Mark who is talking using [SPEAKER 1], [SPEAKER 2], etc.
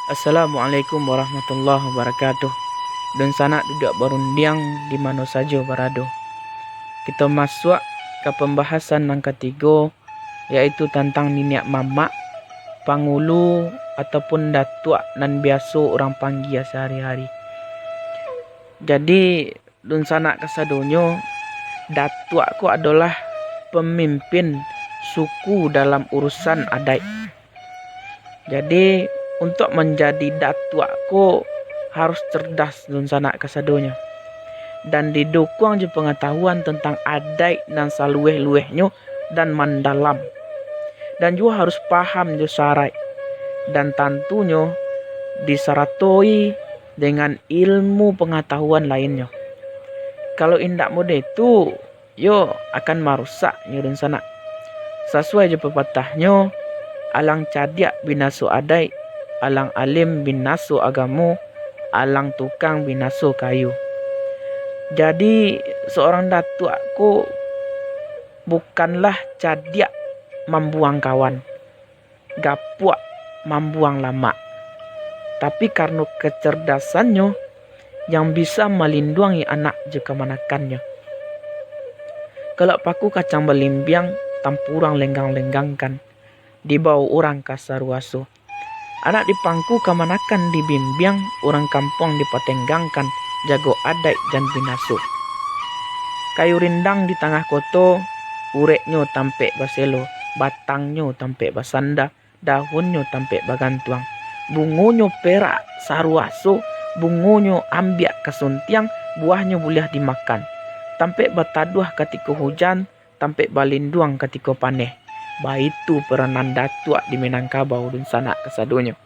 [SPEAKER 1] Assalamualaikum warahmatullahi wabarakatuh. Dan sanak duduk berundiang di mana saja berada. Kita masuk ke pembahasan yang ketiga, yaitu tentang niniak mamak, pangulu ataupun datuk nan biasa orang panggil sehari-hari. Jadi dun sanak kesadonyo, datuk aku adalah pemimpin suku dalam urusan adat. Jadi untuk menjadi datuk ko harus cerdas dun sanak kesadonya. Dan didukung je pengetahuan tentang adat dan salueh-luehnya dan mendalam. Dan juga harus paham je syarat. Dan tentunya disertai dengan ilmu pengetahuan lainnya. Kalau indak mudah itu, yo akan merusak dun sanak. Sesuai je pepatahnya, alang cadiak binaso adat, alang alim binaso agamo, alang tukang binaso kayu. Jadi seorang datuk aku bukanlah cadiak membuang kawan, gapuak membuang lama, tapi karena kecerdasannya yang bisa melindungi anak jika manakannya. Kalau paku kacang belimbiang, tampurang lenggang-lenggangkan, dibawa orang kasaruaso. Anak dipangku kemanakan dibimbiang, orang kampung dipatenggangkan, jago adat dan binaso. Kayu rindang di tengah koto, ureknya tampek baselo, batangnya tampek basanda, daunnya tampek bagantuang. Bungonyo perak saruaso, bungonyo ambiak kasuntiang, buahnya boleh dimakan. Tampek bataduah ketika hujan, tampek balinduang ketika paneh. Baitu peranan datuk di Minangkabau dun sanak kesadonyo.